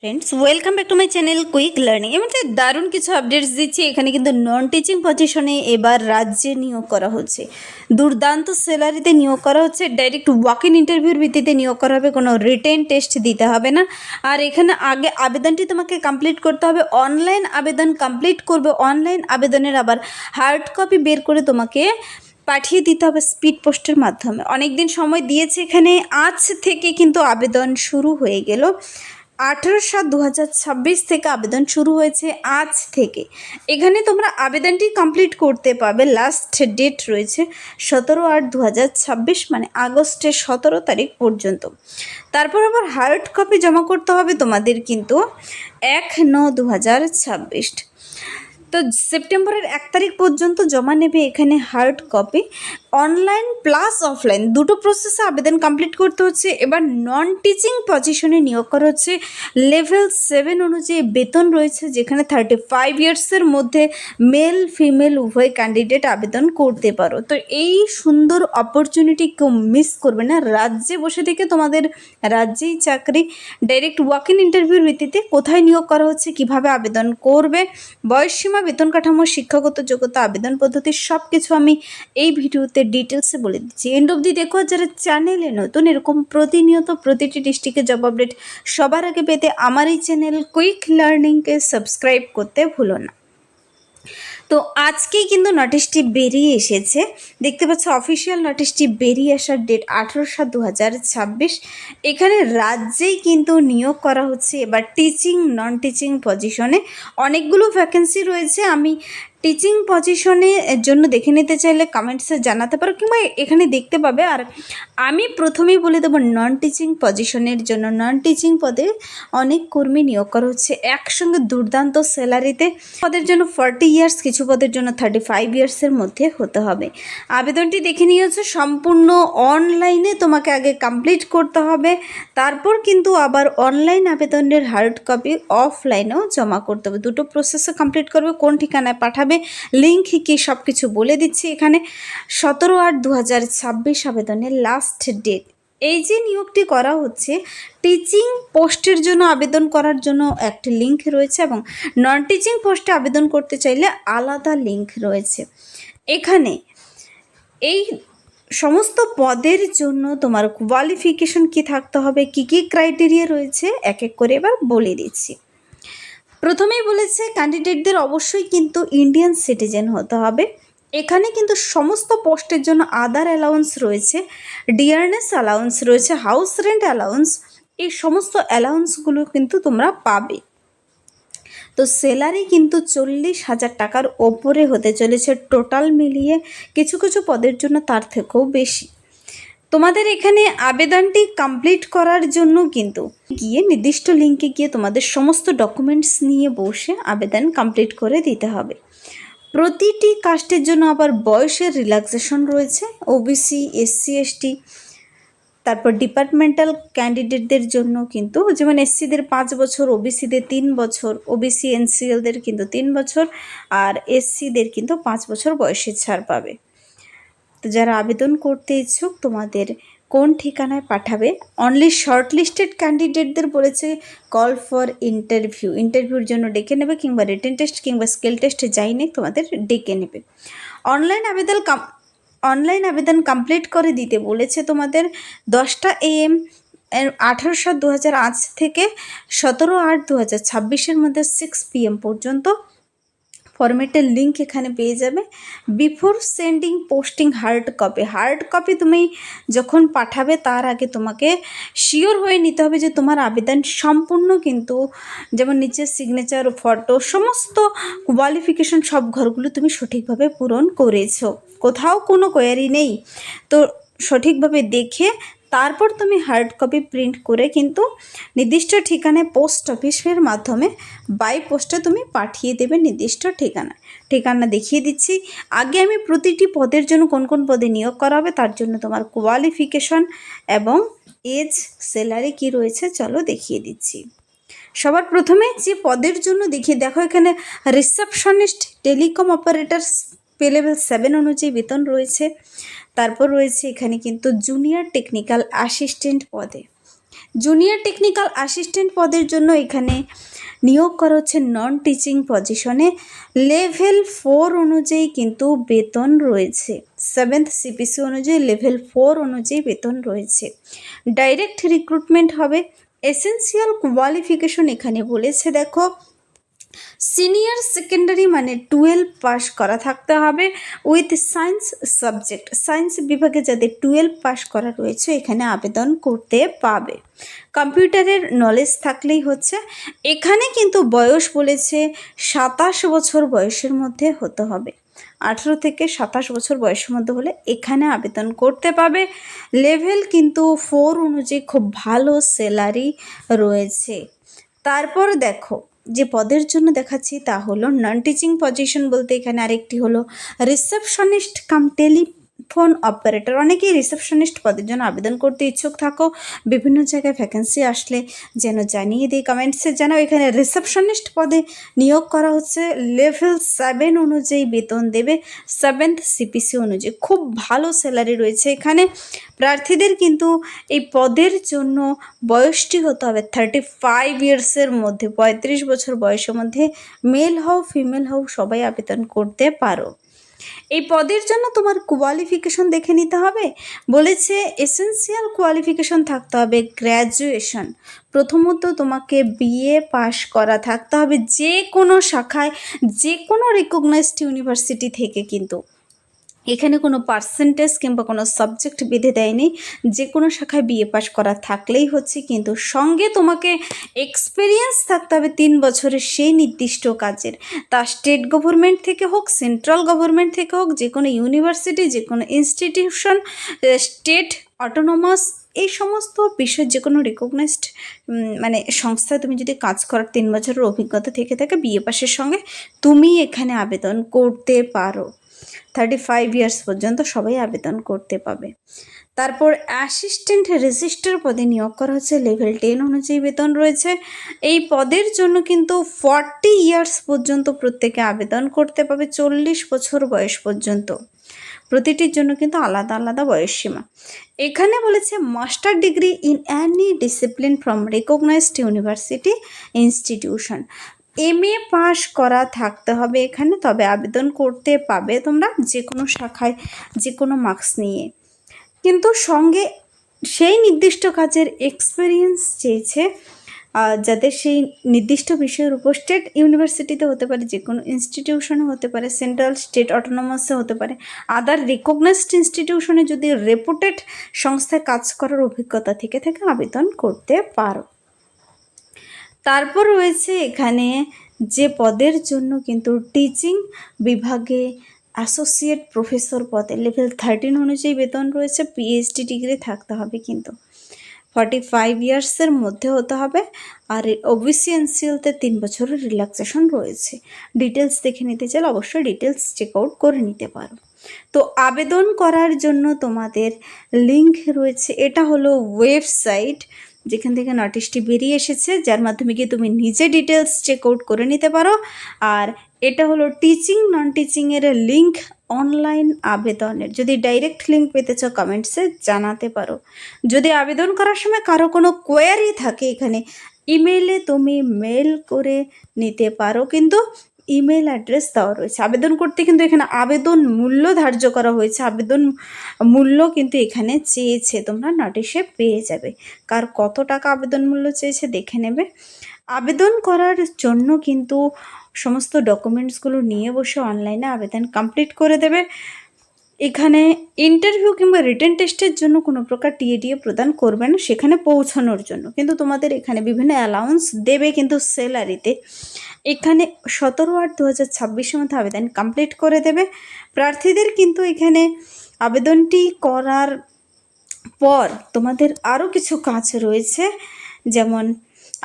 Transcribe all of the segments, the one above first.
Friends welcome back to my channel quick learning. এমনিতে দারুণ কিছু আপডেটস দিচ্ছি। এখানে কিন্তু নন টিচিং পজিশনে এবার রাজ্যে নিয়োগ করা হচ্ছে, দুর্দান্ত স্যালারিতে নিয়োগ করা হচ্ছে, ডাইরেক্ট ওয়াক ইন ইন্টারভিউর ভিত্তিতে নিয়োগ করা হবে, কোনো রিটেন টেস্ট দিতে হবে না। আর এখানে আগে আবেদনটি তোমাকে কমপ্লিট করতে হবে, অনলাইন আবেদন কমপ্লিট করবে, অনলাইন আবেদনের আবার হার্ড কপি বের করে তোমাকে পাঠিয়ে দিতে হবে স্পিড পোস্টের মাধ্যমে। অনেক দিন সময় দিয়েছে, এখানে আজ থেকে কিন্তু আবেদন শুরু হয়ে গেল। 18/7/2026 থেকে আবেদন শুরু হয়েছে আজ থেকে। এখানে তোমরা আবেদনটি কমপ্লিট করতে পারবে, লাস্ট ডেট রয়েছে 17/8/2026, মানে আগস্টের 17 তারিখ পর্যন্ত। তারপর আবার হার্ড কপি জমা করতে হবে তোমাদের কিন্তু 1/9/2026। তো সেপ্টেম্বরের 1 তারিখ পর্যন্ত জমা নেবে এখানে hard copy. Online plus offline দুটো প্রসেসে আবেদন কমপ্লিট করতে হচ্ছে। এবার নন টিচিং পজিশনে নিয়োগ করা হচ্ছে। লেভেল 7 অনুযায়ী বেতন রয়েছে, যেখানে 35 ইয়ার্সের মধ্যে মেল ফিমেল উভয় ক্যান্ডিডেট আবেদন করতে পারো। তো এই সুন্দর অপরচুনিটি কেউ মিস করবে না। রাজ্যে বসে থেকে তোমাদের রাজ্যেই চাকরি, ডাইরেক্ট ওয়াক ইন ইন্টারভিউর ভিত্তিতে কোথায় নিয়োগ করা হচ্ছে, কিভাবে আবেদন করবে, বয়সসীমা, বেতন কাঠামো, শিক্ষাগত যোগ্যতা, আবেদন পদ্ধতি সব কিছু আমি এই ভিডিওতে ডিটেলসে বলে দিচ্ছি। এন্ড অবধি দেখো। যারা চ্যানেলে নতুন, এরকম প্রতিনিয়ত প্রতিটি ডিস্ট্রিক্টের জব আপডেট সবার আগে পেতে আমার এই চ্যানেল কুইক লার্নিংকে সাবস্ক্রাইব করতে ভুলো না। তো আজকেই কিন্তু নোটিশটি বেরিয়ে এসেছে, দেখতে পাচ্ছ অফিসিয়াল নোটিশটি বেরিয়ে আসার ডেট 18/7/2026। এখানে রাজ্যেই কিন্তু নিয়োগ করা হচ্ছে এবার টিচিং নন টিচিং পজিশনে। অনেকগুলো ভ্যাকেন্সি রয়েছে। আমি টিচিং পজিশনে জন্য দেখে নিতে চাইলে কমেন্টসে জানাতে পারো, কিংবা এখানে দেখতে পাবে। আর আমি প্রথমেই বলে দেবো, নন টিচিং পজিশনের জন্য, নন টিচিং পদে অনেক কর্মী নিয়োগ করা হচ্ছে একসঙ্গে দুর্দান্ত স্যালারিতে। পদের জন্য 40 ইয়ার্স, কিছু পদের জন্য 35 ইয়ার্সের মধ্যে হতে হবে। আবেদনটি দেখে নিয়েছে, সম্পূর্ণ অনলাইনে তোমাকে আগে কমপ্লিট করতে হবে, তারপর কিন্তু আবার অনলাইন আবেদনের হার্ড কপি অফলাইনেও জমা করতে হবে। দুটো প্রসেসে কমপ্লিট করবে। কোন ঠিকানায় পাঠাবে, লিঙ্ক কি, সব কিছু বলে দিচ্ছি এখানে। 17/8/2026 আবেদনের লাস্ট ডেট। এই যে নিয়োগটি করা হচ্ছে, টিচিং পোস্টের জন্য আবেদন করার জন্য একটি লিঙ্ক রয়েছে, এবং নন টিচিং পোস্টে আবেদন করতে চাইলে আলাদা লিঙ্ক রয়েছে। এখানে এই সমস্ত পদের জন্য তোমার কোয়ালিফিকেশন কি থাকতে হবে, কি কি ক্রাইটেরিয়া রয়েছে, এক এক করে এবার বলে দিচ্ছি। প্রথমেই বলেছে ক্যান্ডিডেটদের অবশ্যই কিন্তু ইন্ডিয়ান সিটিজেন হতে হবে। এখানে কিন্তু সমস্ত পোস্টের জন্য আদার অ্যালাউন্স রয়েছে, ডিয়ারনেস অ্যালাউন্স রয়েছে, হাউস রেন্ট অ্যালাউন্স, এই সমস্ত অ্যালাউন্সগুলো কিন্তু তোমরা পাবে। তো স্যালারি কিন্তু 40,000 টাকার ওপরে হতে চলেছে টোটাল মিলিয়ে, কিছু কিছু পদের জন্য তার থেকেও বেশি। তোমাদের এখানে আবেদনটি কমপ্লিট করার জন্য কিন্তু গিয়ে নির্দিষ্ট লিঙ্কে গিয়ে তোমাদের সমস্ত ডকুমেন্টস নিয়ে বসে আবেদন কমপ্লিট করে দিতে হবে। প্রতিটি কাস্টের জন্য আবার বয়সের রিল্যাক্সেশন রয়েছে, ওবিসি, এসসি, এসটি, তারপর ডিপার্টমেন্টাল ক্যান্ডিডেটদের জন্য কিন্তু, যেমন এসসিদের 5 বছর, ওবিসিদের 3 বছর, ওবিসি এনসিএলদের কিন্তু 3 বছর, আর এসসিদের কিন্তু 5 বছর বয়সের ছাড় পাবে। তো যারা আবেদন করতে ইচ্ছুক, তোমাদের কোন ঠিকানায় পাঠাবে, অনলি শর্ট লিস্টেড ক্যান্ডিডেটদের বলেছে কল ফর ইন্টারভিউর জন্য ডেকে নেবে, কিংবা রিটেন টেস্ট কিংবা স্কিল টেস্টে যাই নেই, তোমাদের ডেকে নেবে। অনলাইন আবেদন কমপ্লিট করে দিতে বলেছে তোমাদের 10টা AM 18/7/2000 আজ থেকে 17/8/2026 মধ্যে 6 PM পর্যন্ত। ফরম্যাটের লিঙ্ক এখানে পেয়ে যাবে। Before sending posting hard copy তুমি যখন পাঠাবে, তার আগে তোমাকে শিওর হয়ে নিতে হবে যে তোমার আবেদন সম্পূর্ণ কিন্তু, যেমন নিচের সিগনেচার, ফটো, সমস্ত কোয়ালিফিকেশন সব ঘরগুলো তুমি সঠিকভাবে পূরণ করেছো, কোথাও কোনো কোয়ারি নেই। তো সঠিকভাবে দেখে তারপর তুমি হার্ড কপি প্রিন্ট করে কিন্তু নির্দিষ্ট ঠিকানায় পোস্ট অফিসের মাধ্যমে বাই পোস্টে তুমি পাঠিয়ে দেবে নির্দিষ্ট ঠিকানা দেখিয়ে দিচ্ছি। আগে আমি প্রতিটি পদের জন্য কোন কোন পদে নিয়োগ করা হবে, তার জন্য তোমার কোয়ালিফিকেশন এবং এজ, স্যালারি কি রয়েছে চলো দেখিয়ে দিচ্ছি। সবার প্রথমে যে পদের জন্য দেখো, এখানে receptionist, telecom operator, pay level 7 অনুযায়ী বেতন রয়েছে। তারপর রয়েছে এখানে কিন্তু জুনিয়র টেকনিক্যাল অ্যাসিস্ট্যান্ট পদে জুনিয়র টেকনিক্যাল অ্যাসিস্ট্যান্ট পদের জন্য এখানে নিয়োগ করা হচ্ছে নন টিচিং পজিশনে। লেভেল 4 অনুযায়ী কিন্তু বেতন রয়েছে, 7th CPC অনুযায়ী লেভেল 4 অনুযায়ী বেতন রয়েছে। ডাইরেক্ট রিক্রুটমেন্ট হবে। এসেন্সিয়াল কোয়ালিফিকেশন এখানে বলেছে, দেখো সিনিয়র সেকেন্ডারি মানে 12 পাস করা থাকতে হবে উইথ সায়েন্স সাবজেক্ট। সায়েন্স বিভাগে যাদের 12 পাস করা রয়েছে এখানে আবেদন করতে পাবে। কম্পিউটারের নলেজ থাকলেই হচ্ছে। এখানে কিন্তু বয়স বলেছে 27 বছর বয়সের মধ্যে হতে হবে। 18 থেকে 27 বছর বয়সের মধ্যে হলে এখানে আবেদন করতে পাবে। লেভেল কিন্তু 4 অনুযায়ী খুব ভালো স্যালারি রয়েছে। তারপর দেখো যে পদের জন্য দেখাচ্ছি তা হলো নন টিচিং পজিশন বলতে এখানে আরেকটি হলো রিসেপশনিস্ট কাম টেলিফোন অপারেটর। অনেকেই রিসেপশনিস্ট পদের জন্য আবেদন করতে ইচ্ছুক থাকো, বিভিন্ন জায়গায় ভ্যাকেন্সি আসলে যেন জানিয়ে দিই, কমেন্টসে জানাও। এখানে রিসেপশনিস্ট পদে নিয়োগ করা হচ্ছে। লেভেল 7 অনুযায়ী বেতন দেবে, 7th CPC অনুযায়ী। খুব ভালো স্যালারি রয়েছে এখানে। প্রার্থীদের কিন্তু এই পদের জন্য বয়সটি হতে হবে 35 ইয়ার্সের মধ্যে, 35 বছর বয়সের মধ্যে। মেল হও ফিমেল হও সবাই আবেদন করতে পারো। এই পদের জন্য তোমার কোয়ালিফিকেশন দেখে নিতে হবে। বলেছে এসেন্সিয়াল কোয়ালিফিকেশন থাকতে হবে গ্র্যাজুয়েশন। প্রথমত তোমাকে BA পাস করা থাকতে হবে যে কোনো শাখায়, যে কোনো রিকগনাইজড ইউনিভার্সিটি থেকে। কিন্তু এখানে কোনো পার্সেন্টেজ কিংবা কোনো সাবজেক্ট বেঁধে দেয়নি, যে কোনো শাখায় BA পাস করা থাকলেই হচ্ছে। কিন্তু সঙ্গে তোমাকে এক্সপিরিয়েন্স থাকতে হবে 3 বছরের সেই নির্দিষ্ট কাজের। তা স্টেট গভর্নমেন্ট থেকে হোক, সেন্ট্রাল গভর্নমেন্ট থেকে হোক, যে কোনো ইউনিভার্সিটি, যে কোনো ইনস্টিটিউশন, স্টেট অটোনোমাস, এই সমস্ত বিষয় যে কোনো রিকগনাইজড মানে সংস্থায় তুমি যদি কাজ করার 3 বছরের অভিজ্ঞতা থেকে থাকে BA পাসের সঙ্গে, তুমি এখানে আবেদন করতে পারো। 35 ইয়ার্স পর্যন্ত সবাই আবেদন করতে পাবে। তারপর অ্যাসিস্ট্যান্ট রেজিস্ট্রার পদে নিয়োগ করা হচ্ছে। লেভেল 10 অনুযায়ী বেতন রয়েছে। এই পদের জন্য কিন্তু 40 ইয়ার্স পর্যন্ত প্রত্যেকে আবেদন করতে পাবে, 40 বছর বয়স পর্যন্ত। প্রতিটির জন্য কিন্তু আলাদা আলাদা বয়সসীমা। এখানে বলেছে master degree in any discipline from recognised university institution. MA পাস করা থাকতে হবে এখানে, তবে আবেদন করতে পাবে তোমরা যে কোনো শাখায়, যে কোনো মার্কস নিয়ে। কিন্তু সঙ্গে সেই নির্দিষ্ট কাজের এক্সপিরিয়েন্স চেয়েছে, যাদের সেই নির্দিষ্ট বিষয়ের উপর। স্টেট ইউনিভার্সিটিতে হতে পারে, যে কোনো ইনস্টিটিউশনে হতে পারে, সেন্ট্রাল স্টেট অটোনোমাসে হতে পারে, আদার রিকগনাইজড ইনস্টিটিউশনে যদি রেপুটেড সংস্থায় কাজ করার অভিজ্ঞতা থেকে আবেদন করতে পারো। তারপর রয়েছে এখানে যে পদের জন্য কিন্তু টিচিং বিভাগে অ্যাসোসিয়েট প্রফেসর পদে লেভেল 13 অনুযায়ী বেতন রয়েছে। PhD ডিগ্রি থাকতে হবে, কিন্তু 45 ইয়ার্সের মধ্যে হতে হবে। আর OBC NCLতে 3 বছরের রিল্যাক্সেশন রয়েছে। ডিটেলস দেখে নিতে চাইলে অবশ্যই ডিটেলস চেক আউট করে নিতে পারো। তো আবেদন করার জন্য তোমাদের লিঙ্ক রয়েছে, এটা হলো ওয়েবসাইট যেখান থেকে নোটিশটি বেরিয়ে এসেছে, যার মাধ্যমে গিয়ে তুমি নিজে ডিটেলস চেক আউট করে নিতে পারো। আর এটা হলো টিচিং নন টিচিংয়ের লিঙ্ক অনলাইন আবেদনের। যদি ডাইরেক্ট লিঙ্ক পেতে চাও কমেন্টসে জানাতে পারো। যদি আবেদন করার সময় কারো কোনো কোয়ারি থাকে এখানে ইমেইলে তুমি মেল করে নিতে পারো, কিন্তু ইমেল অ্যাড্রেস দেওয়া রয়েছে। আবেদন করতে কিন্তু এখানে আবেদন মূল্য ধার্য করা হয়েছে, আবেদন মূল্য কিন্তু এখানে চেয়েছে, তোমরা নোটিশে পেয়ে যাবে কার কত টাকা আবেদন মূল্য চেয়েছে দেখে নেবে। আবেদন করার জন্য কিন্তু সমস্ত ডকুমেন্টসগুলো নিয়ে বসে অনলাইনে আবেদন কমপ্লিট করে দেবে। এখানে ইন্টারভিউ কিংবা রিটেন টেস্টের জন্য কোনো প্রকার TADA প্রদান করবে না সেখানে পৌঁছানোর জন্য, কিন্তু তোমাদের এখানে বিভিন্ন অ্যালাউন্স দেবে কিন্তু স্যালারিতে। এখানে 17/8/2026 মধ্যে আবেদন কমপ্লিট করে দেবে প্রার্থীদের। কিন্তু এখানে আবেদনটি করার পর তোমাদের আরও কিছু কাজ রয়েছে, যেমন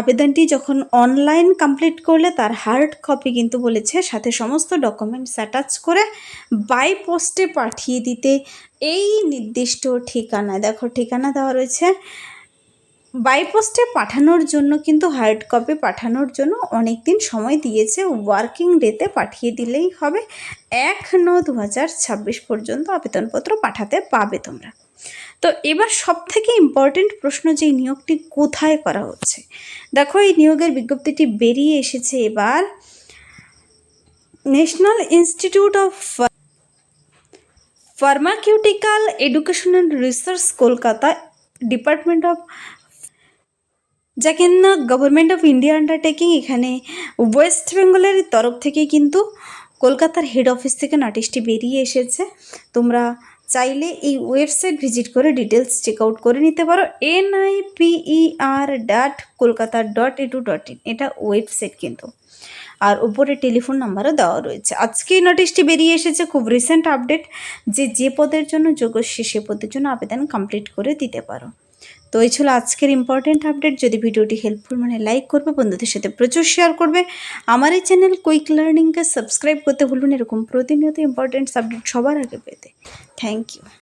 আবেদনটি যখন অনলাইন কমপ্লিট করলে তার হার্ড কপি কিন্তু বলেছে সাথে সমস্ত ডকুমেন্টস অ্যাটাচ করে বাই পোস্টে পাঠিয়ে দিতে। এই নির্দিষ্ট ঠিকানা, দেখো ঠিকানা দেওয়া রয়েছে। বাই পোস্টে পাঠানোর জন্য কিন্তু হার্ড কপি পাঠানোর জন্য অনেক দিন সময় দিয়েছে, ওয়ার্কিং ডেতে পাঠিয়ে দিলেই হবে। 1/9/2026 পর্যন্ত আবেদনপত্র পাঠাতে পাবে তোমরা। তো এবার সবথেকে ইম্পর্টেন্ট প্রশ্ন যে এই নিয়োগটি কোথায় করা হচ্ছে, দেখো এই নিয়োগের বিজ্ঞপ্তিটি বেরিয়ে এসেছে এবার national institute of pharmaceutical education and research Kolkata, department of, যা কিনা গভর্নমেন্ট অফ ইন্ডিয়া আন্ডারটেকিং। এখানে ওয়েস্ট বেঙ্গলের তরফ থেকে কিন্তু কলকাতার হেড অফিস থেকে নোটিশটি বেরিয়ে এসেছে। তোমরা চাইলে এই ওয়েবসাইট ভিজিট করে ডিটেলস চেক আউট করে নিতে পারো, NIPER.kolkata.edu.in, এটা ওয়েবসাইট কিন্তু। আর উপরে টেলিফোন নাম্বারও দেওয়া রয়েছে। আজকে এই নোটিশটি বেরিয়ে এসেছে, খুব রিসেন্ট আপডেট, যে পদের জন্য যোগ্য সে পদের জন্য আবেদন কমপ্লিট করে দিতে পারো। তো এই ছিল আজকের ইম্পর্টেন্ট আপডেট। যদি ভিডিওটি হেল্পফুল মানে লাইক করবে, বন্ধুদের সাথে প্রচুর শেয়ার করবে। আমার এই চ্যানেল কুইক লার্নিংকে সাবস্ক্রাইব করতে ভুলবেন এরকম প্রতিনিয়ত ইম্পর্টেন্ট সাবজেক্ট সবার আগে পেতে। Thank you.